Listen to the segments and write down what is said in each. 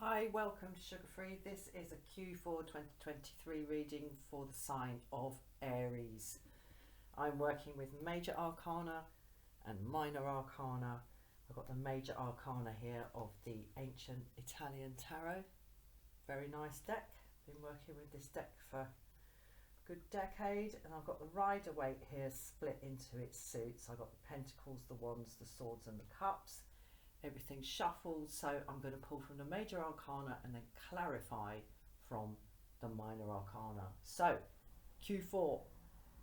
Hi, welcome to Sugar Free. This is a Q4 2023 reading for the sign of Aries. I'm working with Major Arcana and Minor Arcana. I've got the Major Arcana here of the Ancient Italian Tarot. Very nice deck. Been working with this deck for a good decade. And I've got the Rider-Waite here split into its suits. I've got the Pentacles, the Wands, the Swords and the Cups. Everything shuffled, so I'm going to pull from the Major Arcana and then clarify from the Minor Arcana. So Q4,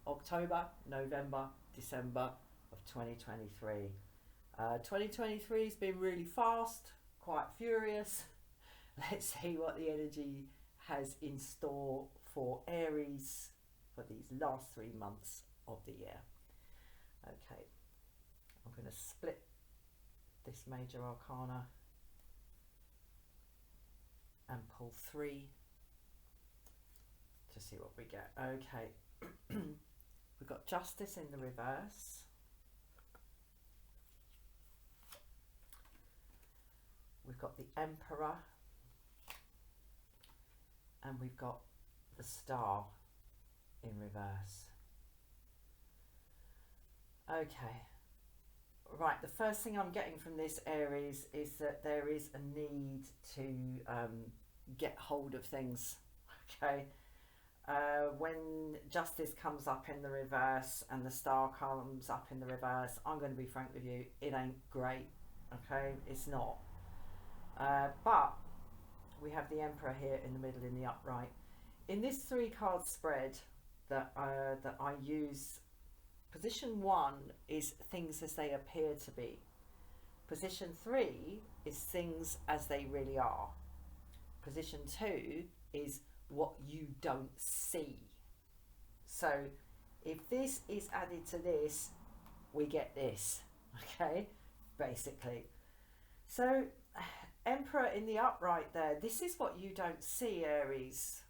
October, November, December of 2023. 2023 has been really fast, quite furious. Let's see what the energy has in store for Aries for these last 3 months of the year. Okay, I'm going to split this Major Arcana and pull 3 to see what we get. Okay, we've got Justice in the reverse, we've got the Emperor, and we've got the Star in reverse. Okay. Right, the first thing I'm getting from this Aries is that there is a need to get hold of things, okay? When Justice comes up in the reverse and the Star comes up in the reverse, I'm going to be frank with you, it ain't great, okay? It's not. But we have the Emperor here in the middle in the upright. In this 3-card spread that I use, Position 1 is things as they appear to be. Position 3 is things as they really are. Position 2 is what you don't see. So if this is added to this, we get this, okay, basically. So Emperor in the upright there, this is what you don't see, Aries.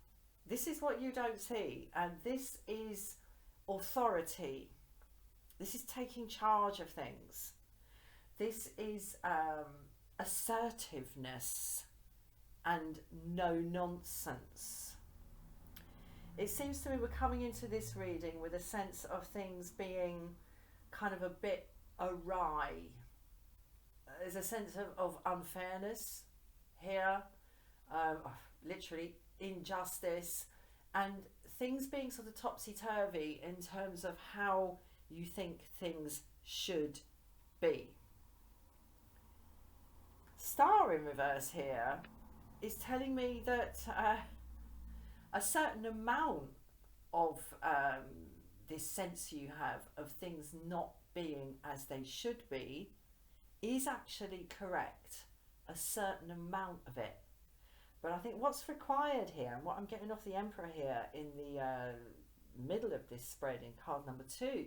This is what you don't see, and this is authority. This is taking charge of things. This is assertiveness and no nonsense. It seems to me we're coming into this reading with a sense of things being kind of a bit awry. There's a sense of unfairness here, literally injustice, and things being sort of topsy-turvy in terms of how you think things should be. Star in reverse here is telling me that a certain amount of this sense you have of things not being as they should be is actually correct, a certain amount of it. But I think what's required here, and what I'm getting off the Emperor here in the middle of this spread in card number 2,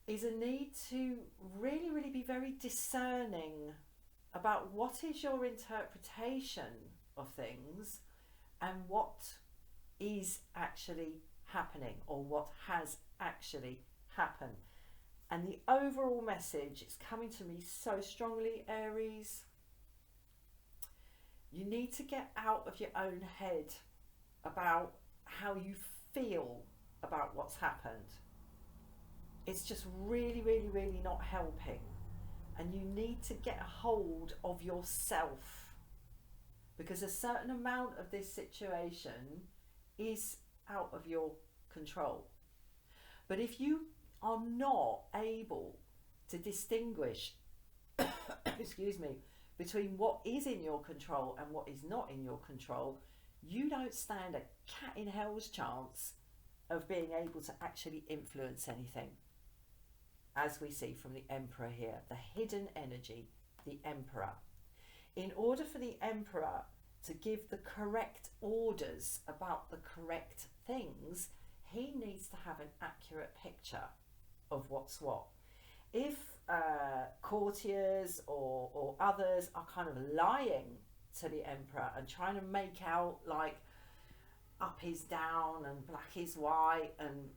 is a need to really be very discerning about what is your interpretation of things and what is actually happening or what has actually happened. And the overall message is coming to me so strongly, Aries. You need to get out of your own head about how you feel about what's happened. It's just really not helping, and you need to get a hold of yourself, because a certain amount of this situation is out of your control. But if you are not able to distinguish excuse me, between what is in your control and what is not in your control, you don't stand a cat in hell's chance of being able to actually influence anything. As we see from the Emperor here, the hidden energy, the Emperor. In order for the Emperor to give the correct orders about the correct things, he needs to have an accurate picture of what's what. If courtiers or others are kind of lying to the Emperor and trying to make out like up is down and black is white and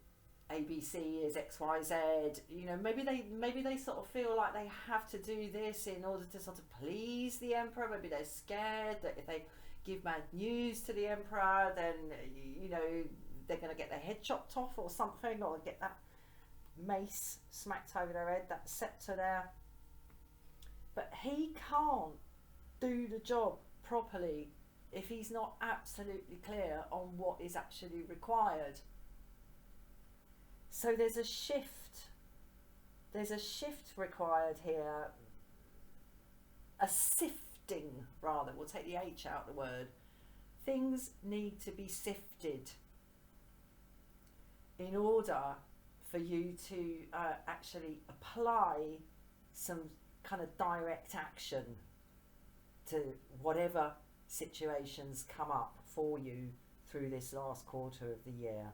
ABC is XYZ. You know, maybe they sort of feel like they have to do this in order to sort of please the emperor. Maybe they're scared that if they give bad news to the emperor, then, you know, they're going to get their head chopped off or something, or get that mace smacked over their head, that scepter there. But he can't do the job properly if he's not absolutely clear on what is actually required. So there's a shift. There's a shift required here. A sifting, rather. We'll take the H out of the word. Things need to be sifted in order for you to actually apply some kind of direct action to whatever situations come up for you through this last quarter of the year.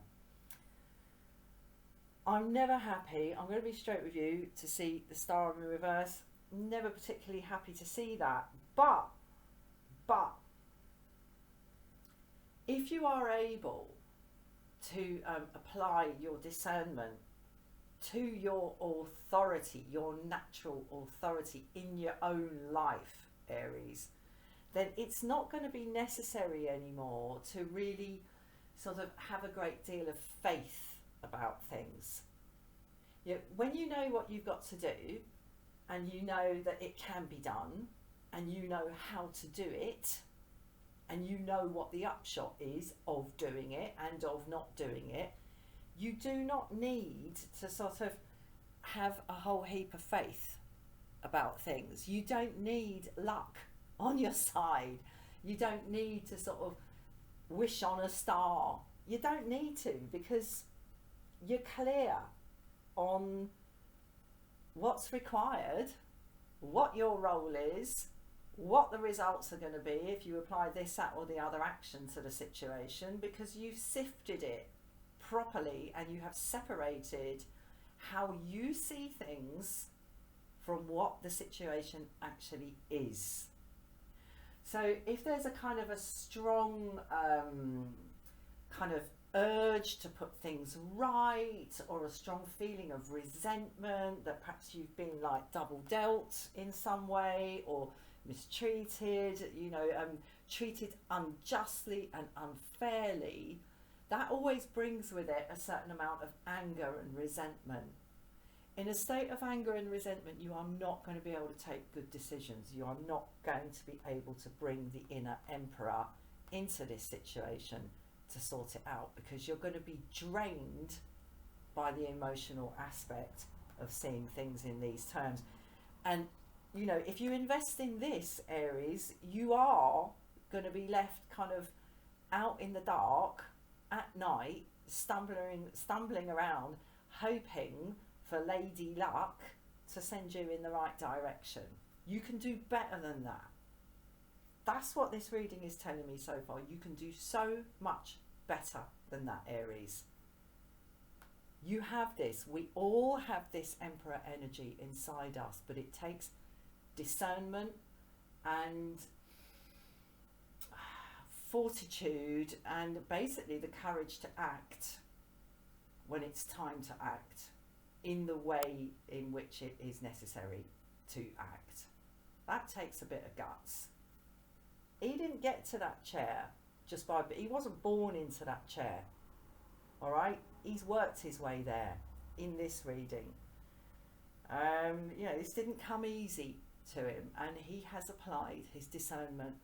I'm never happy, I'm going to be straight with you, to see the star in reverse. Never particularly happy to see that. But if you are able to apply your discernment to your authority, your natural authority in your own life, Aries, then it's not going to be necessary anymore to really sort of have a great deal of faith about things. You know, when you know what you've got to do, and you know that it can be done, and you know how to do it, and you know what the upshot is of doing it and of not doing it, you do not need to sort of have a whole heap of faith about things. You don't need luck on your side. You don't need to sort of wish on a star. You don't need to, because you're clear on what's required, what your role is, what the results are going to be if you apply this, that or the other action to the situation, because you've sifted it properly and you have separated how you see things from what the situation actually is. So if there's a kind of a strong kind of urge to put things right, or a strong feeling of resentment that perhaps you've been like double dealt in some way, or mistreated, you know, treated unjustly and unfairly, that always brings with it a certain amount of anger and resentment. In a state of anger and resentment, you are not going to be able to take good decisions. You are not going to be able to bring the inner emperor into this situation to sort it out, because you're going to be drained by the emotional aspect of seeing things in these terms. And you know, if you invest in this, Aries, you are going to be left kind of out in the dark at night, stumbling around, hoping for Lady Luck to send you in the right direction. You can do better than that. That's what this reading is telling me so far. You can do so much better than that, Aries. You have this. We all have this Emperor energy inside us, but it takes discernment and fortitude and basically the courage to act when it's time to act in the way in which it is necessary to act. That takes a bit of guts. He didn't get to that chair just by, he wasn't born into that chair, all right? He's worked his way there in this reading. You know, this didn't come easy to him, and he has applied his discernment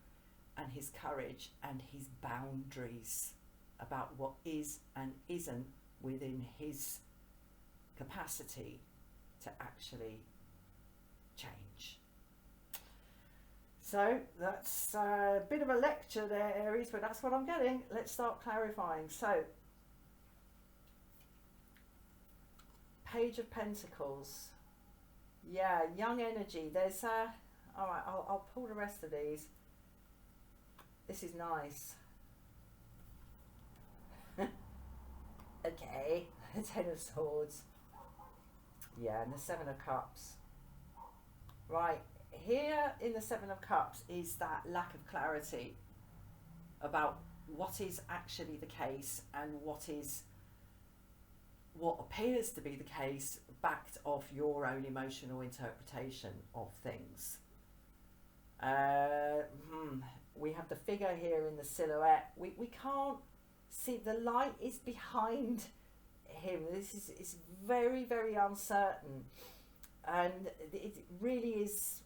and his courage and his boundaries about what is and isn't within his capacity to actually change. So that's a bit of a lecture there, Aries, but that's what I'm getting. Let's start clarifying. So, Page of Pentacles. Yeah, young energy. There's all right, I'll pull the rest of these. This is nice. Okay, the Ten of Swords. Yeah, and the Seven of Cups. Right, here in the Seven of Cups is that lack of clarity about what is actually the case and what is what appears to be the case backed off your own emotional interpretation of things. We have the figure here in the silhouette. We can't see, the light is behind him. It's very, very uncertain, and it really is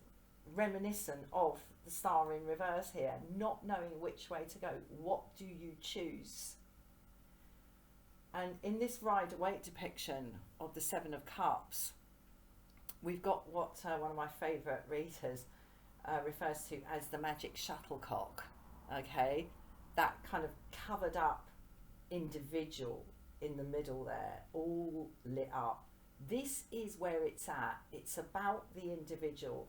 reminiscent of the star in reverse here, not knowing which way to go. What do you choose? And in this Rider-Waite depiction of the Seven of Cups, we've got what one of my favourite readers refers to as the magic shuttlecock. Okay, that kind of covered up individual in the middle there, all lit up. This is where it's at. It's about the individual.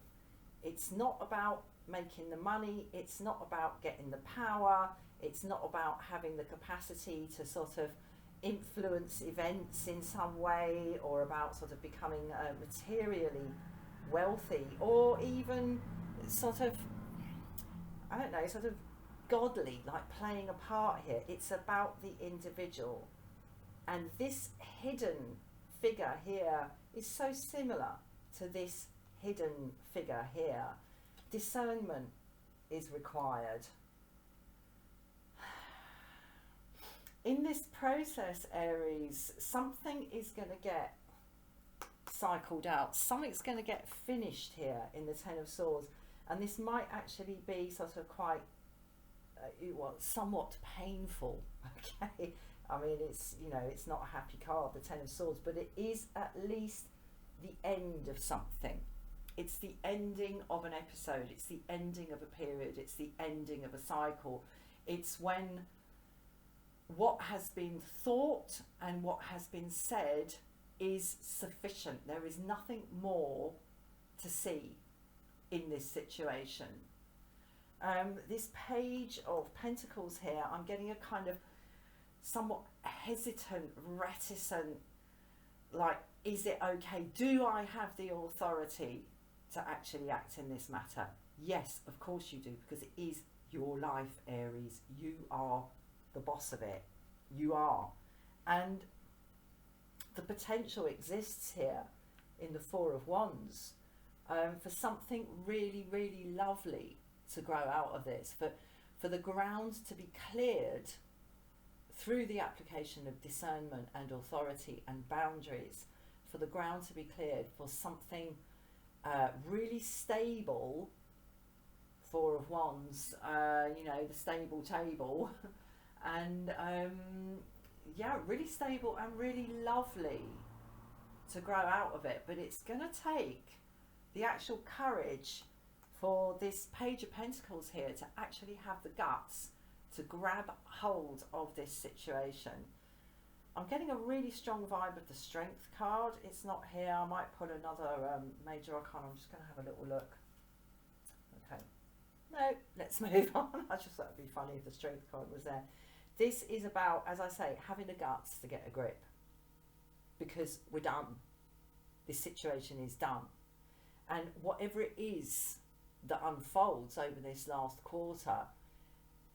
It's not about making the money. It's not about getting the power. It's not about having the capacity to sort of influence events in some way, or about sort of becoming materially wealthy, or even sort of, I don't know, sort of godly, like playing a part here. It's about the individual. And this hidden figure here is so similar to this hidden figure here. Discernment is required. In this process, Aries, something is going to get cycled out. Something's going to get finished here in the Ten of Swords. And this might actually be sort of quite, somewhat painful, okay? I mean, it's, you know, it's not a happy card, the Ten of Swords, but it is at least the end of something. It's the ending of an episode. It's the ending of a period. It's the ending of a cycle. It's when what has been thought and what has been said is sufficient. There is nothing more to see in this situation. This Page of Pentacles here, I'm getting a kind of somewhat hesitant, reticent, like, is it okay? Do I have the authority to actually act in this matter? Yes, of course you do, because it is your life, Aries. You are the boss of it. You are. And the potential exists here in the Four of Wands for something really, really lovely to grow out of this, for the ground to be cleared through the application of discernment and authority and boundaries, for the ground to be cleared for something really stable. Four of Wands, you know, the stable table, and yeah, really stable and really lovely to grow out of it. But it's going to take the actual courage for this Page of Pentacles here to actually have the guts to grab hold of this situation. I'm getting a really strong vibe of the Strength card. It's not here. I might put another major arcana. I'm just going to have a little look. Okay. No, let's move on. I just thought it'd be funny if the Strength card was there. This is about, as I say, having the guts to get a grip. Because we're done. This situation is done. And whatever it is that unfolds over this last quarter,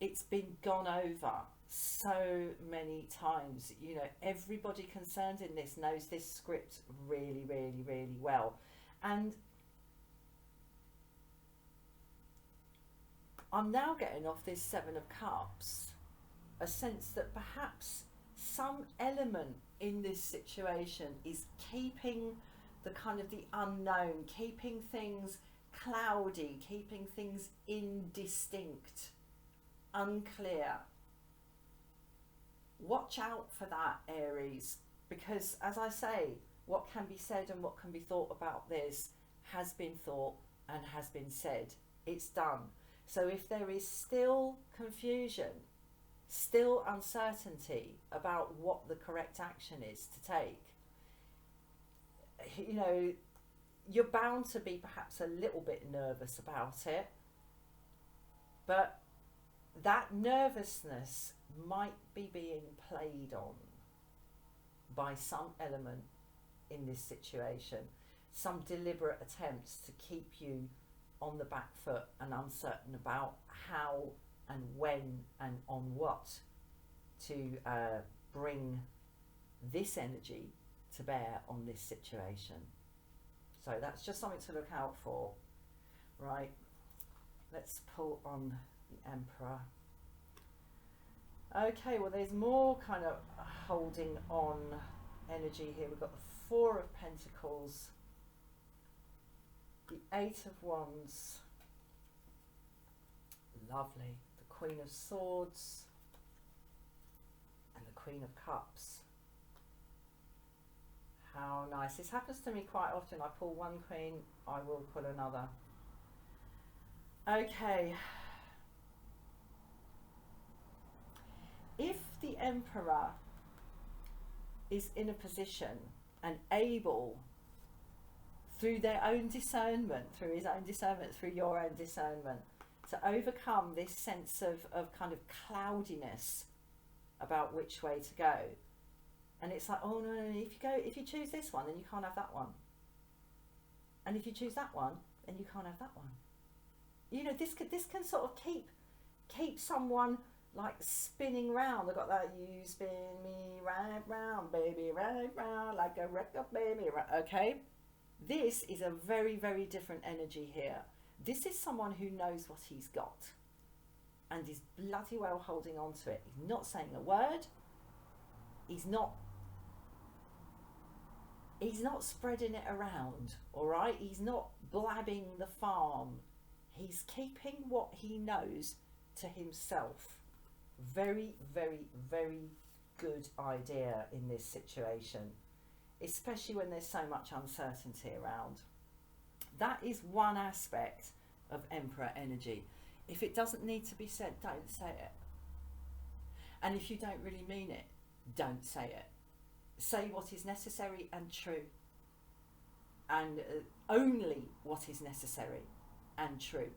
it's been gone over so many times. You know, everybody concerned in this knows this script really, really, really well. And I'm now getting off this Seven of Cups a sense that perhaps some element in this situation is keeping the kind of the unknown, keeping things cloudy, keeping things indistinct, unclear. Watch out for that, Aries, because as I say, what can be said and what can be thought about this has been thought and has been said. It's done. So if there is still confusion, still uncertainty about what the correct action is to take, you know, you're bound to be perhaps a little bit nervous about it, but that nervousness might be being played on by some element in this situation, some deliberate attempts to keep you on the back foot and uncertain about how and when and on what to bring this energy to bear on this situation. So that's just something to look out for. Right, let's pull on the Emperor. Okay, well there's more kind of holding on energy here. We've got the Four of Pentacles, the Eight of Wands, lovely, the Queen of Swords, and the Queen of Cups. How nice. This happens to me quite often. I pull one queen, I will pull another. Okay. If the Emperor is in a position and able, through their own discernment, through his own discernment, through your own discernment, to overcome this sense of kind of cloudiness about which way to go. And it's like, oh no, if you choose this one, then you can't have that one. And if you choose that one, then you can't have that one. You know, this can sort of keep someone like spinning round. They've got that, you spin me right round, baby, right round, like a record, baby, right. Okay, this is a very, very different energy here. This is someone who knows what he's got and is bloody well holding on to it. He's not saying a word. He's not spreading it around, all right? He's not blabbing the farm. He's keeping what he knows to himself. Very, very, very good idea in this situation, especially when there's so much uncertainty around. That is one aspect of Emperor energy. If it doesn't need to be said, don't say it. And if you don't really mean it, don't say it. Say what is necessary and true, and only what is necessary and true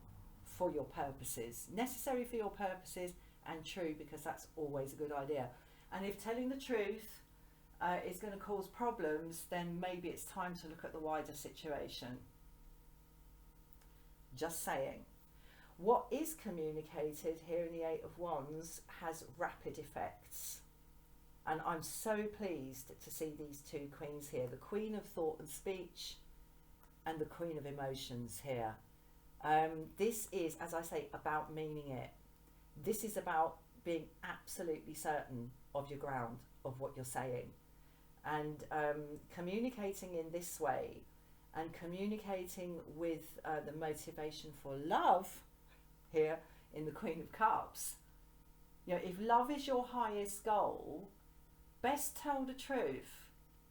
for your purposes. Necessary for your purposes and true, because that's always a good idea. And if telling the truth is going to cause problems, then maybe it's time to look at the wider situation. Just saying. What is communicated here in the Eight of Wands has rapid effects. And I'm so pleased to see these two queens here. The Queen of Thought and Speech and the Queen of Emotions here. This is, as I say, about meaning it. This is about being absolutely certain of your ground, of what you're saying. And communicating in this way, and communicating with the motivation for love here in the Queen of Cups. You know, if love is your highest goal, best tell the truth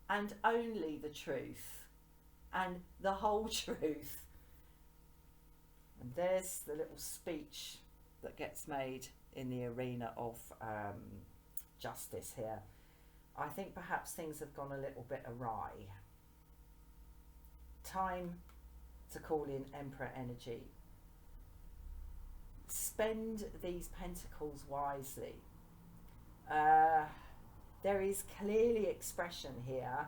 and only the truth and the whole truth. And there's the little speech that gets made in the arena of justice here. I think perhaps things have gone a little bit awry. Time to call in Emperor energy. Spend these pentacles wisely. There is clearly expression here,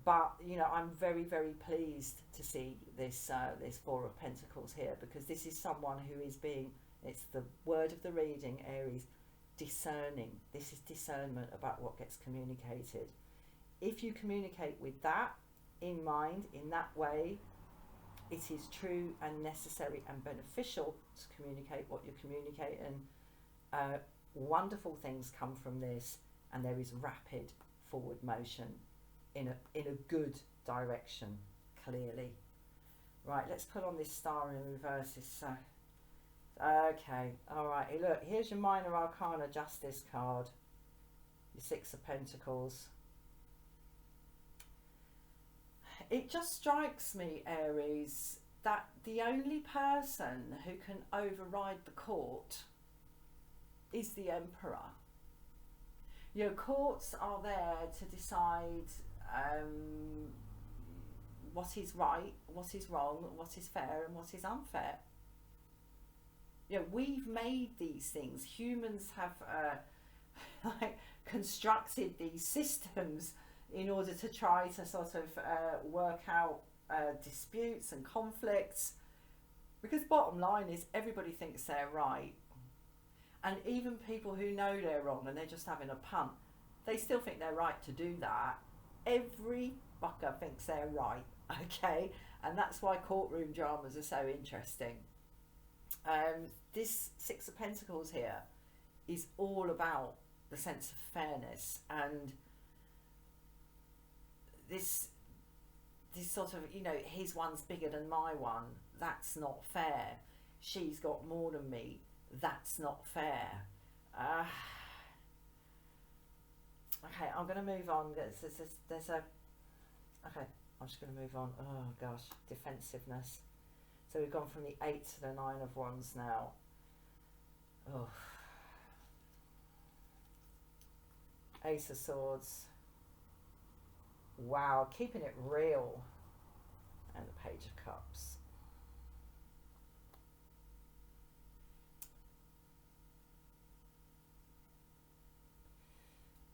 but you know, I'm very, very pleased to see this this Four of Pentacles here, because this is someone who is being, it's the word of the reading, Aries, discerning. This is discernment about what gets communicated. If you communicate with that in mind, in that way, it is true and necessary and beneficial to communicate what you're communicating. Wonderful things come from this, and there is rapid forward motion in a good direction, clearly. Right, let's put on this star in reverse. Okay, all right. Look, here's your Minor Arcana Justice card, your Six of Pentacles. It just strikes me, Aries, that the only person who can override the court is the Emperor. You know, courts are there to decide what is right, what is wrong, what is fair and what is unfair. You know, we've made these things. Humans have like constructed these systems in order to try to sort of work out disputes and conflicts, because bottom line is everybody thinks they're right, and even people who know they're wrong and they're just having a punt, they still think they're right to do that. Every fucker thinks they're right, okay? And that's why courtroom dramas are so interesting. This Six of Pentacles here is all about the sense of fairness, and this sort of, you know, his one's bigger than my one, that's not fair. She's got more than me, that's not fair. Uh, okay, I'm going to move on. There's a okay, I'm just going to move on. Oh gosh, defensiveness. So we've gone from the 8 to the 9 of Wands now. Oh. Ace of Swords. Wow, keeping it real. And the Page of Cups.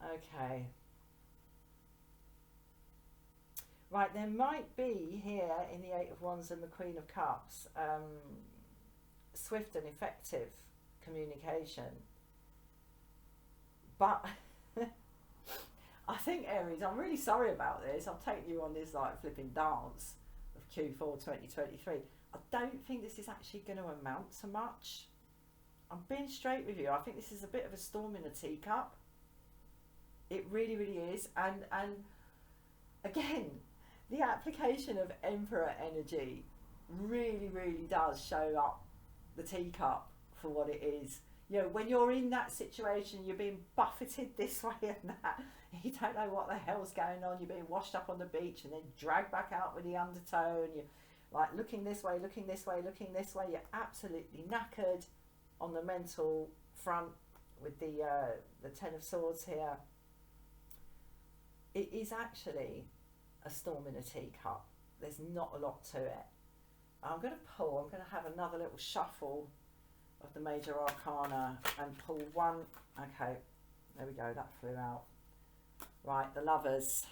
Okay. Right, there might be here in the Eight of Wands and the Queen of Cups swift and effective communication. But I think, Aries, I'm really sorry about this. I'm taking you on this like flipping dance of Q4 2023. I don't think this is actually going to amount to much. I'm being straight with you. I think this is a bit of a storm in a teacup. It really, really is. And again, the application of Emperor energy really, really does show up the teacup for what it is. You know, when you're in that situation, you're being buffeted this way and that. You don't know what the hell's going on. You're being washed up on the beach and then dragged back out with the undertow. And you're like looking this way, looking this way, looking this way. You're absolutely knackered on the mental front with the Ten of Swords here. It is actually a storm in a teacup. There's not a lot to it. I'm going to pull. I'm going to have another little shuffle of the major arcana and pull one. Okay, there we go, that flew out. Right, the Lovers.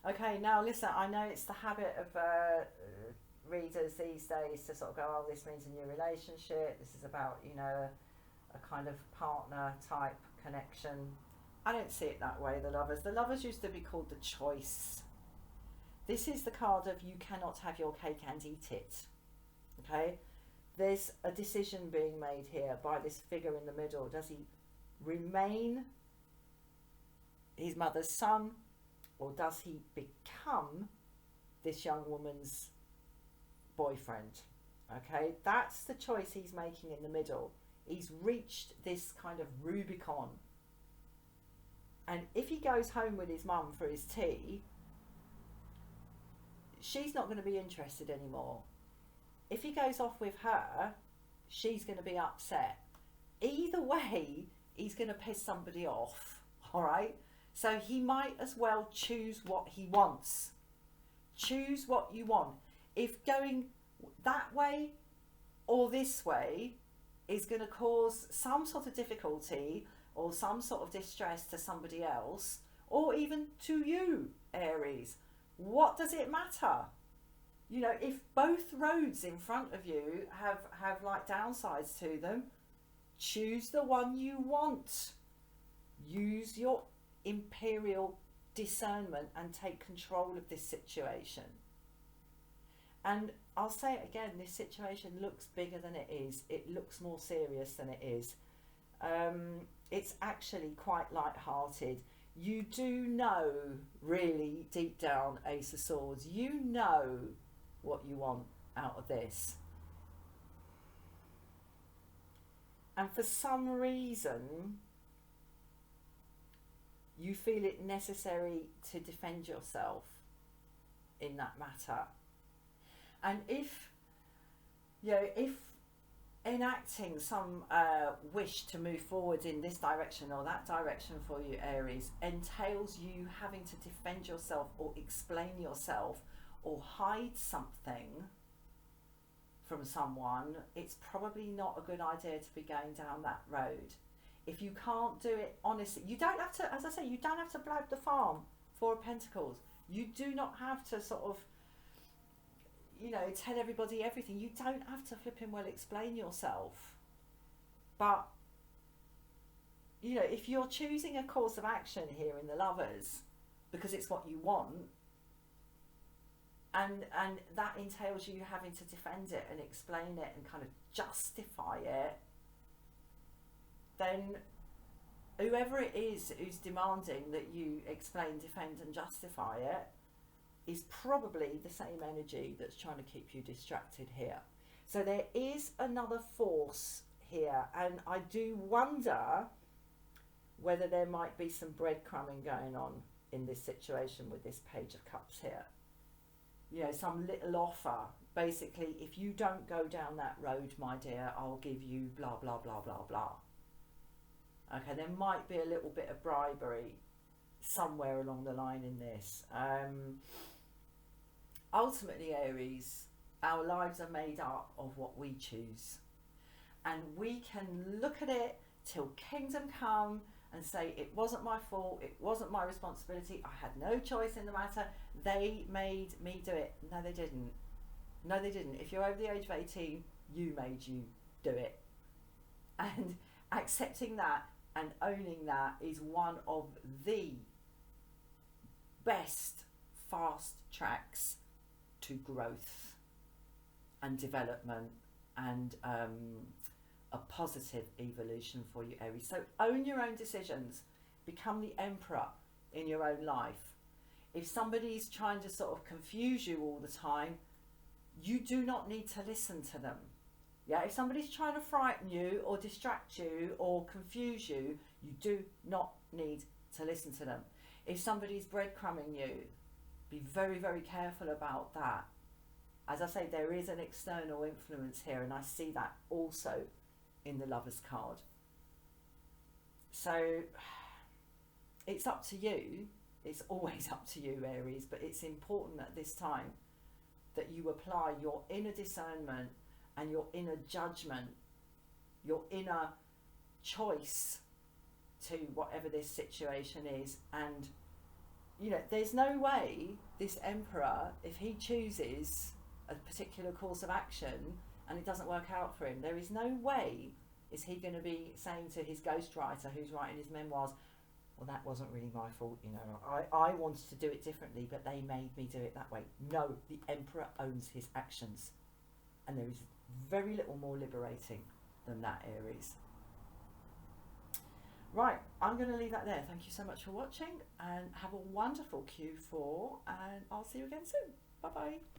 Okay, now listen, I know it's the habit of readers these days to sort of go, oh, this means a new relationship, this is about, you know, a kind of partner type connection. I don't see it that way, the Lovers. The Lovers used to be called the Choice. This is the card of you cannot have your cake and eat it. Okay, there's a decision being made here by this figure in the middle. Does he remain his mother's son, or does he become this young woman's boyfriend? Okay, that's the choice he's making in the middle. He's reached this kind of Rubicon, and if he goes home with his mum for his tea, she's not going to be interested anymore. If he goes off with her, she's going to be upset. Either way, he's going to piss somebody off, all right? So he might as well choose what he wants. Choose what you want. If going that way or this way is going to cause some sort of difficulty or some sort of distress to somebody else, or even to you, Aries, what does it matter? You know, if both roads in front of you have like downsides to them, choose the one you want. Use your imperial discernment and take control of this situation. And I'll say it again, this situation looks bigger than it is. It looks more serious than it is. It's actually quite light-hearted. You do know, really deep down, Ace of Swords, you know what you want out of this. And for some reason, you feel it necessary to defend yourself in that matter. And if, you know, if enacting some wish to move forward in this direction or that direction for you, Aries, entails you having to defend yourself or explain yourself or hide something from someone, it's probably not a good idea to be going down that road. If you can't do it honestly, you don't have to, as I say, you don't have to blag the farm, Four of Pentacles. You do not have to sort of, you know, tell everybody everything. You don't have to flipping well explain yourself. But, you know, if you're choosing a course of action here in the Lovers because it's what you want, and that entails you having to defend it and explain it and kind of justify it, then whoever it is who's demanding that you explain, defend and justify it is probably the same energy that's trying to keep you distracted here. So there is another force here, and I do wonder whether there might be some breadcrumbing going on in this situation with this Page of Cups here. You know, some little offer. Basically, if you don't go down that road, my dear, I'll give you blah, blah, blah, blah, blah. Okay, there might be a little bit of bribery somewhere along the line in this. Ultimately, Aries, our lives are made up of what we choose. And we can look at it till kingdom come and say, it wasn't my fault, it wasn't my responsibility, I had no choice in the matter, they made me do it. No, they didn't. No, they didn't. If you're over the age of 18, you made you do it. And accepting that and owning that is one of the best fast tracks to growth and development and a positive evolution for you, Aries. So own your own decisions. Become the emperor in your own life. If somebody's trying to sort of confuse you all the time, you do not need to listen to them. Yeah, if somebody's trying to frighten you or distract you or confuse you, you do not need to listen to them. If somebody's breadcrumbing you, be very, very careful about that. As I say, there is an external influence here, and I see that also in the Lovers card. So it's up to you. It's always up to you, Aries, but it's important at this time that you apply your inner discernment and your inner judgment, your inner choice to whatever this situation is. And you know, there's no way this Emperor, if he chooses a particular course of action and it doesn't work out for him, there is no way is he going to be saying to his ghostwriter who's writing his memoirs, well, that wasn't really my fault, you know, I wanted to do it differently, but they made me do it that way. No, the Emperor owns his actions, and there is very little more liberating than that, Aries. Right, I'm going to leave that there. Thank you so much for watching, and have a wonderful Q4, and I'll see you again soon. Bye bye.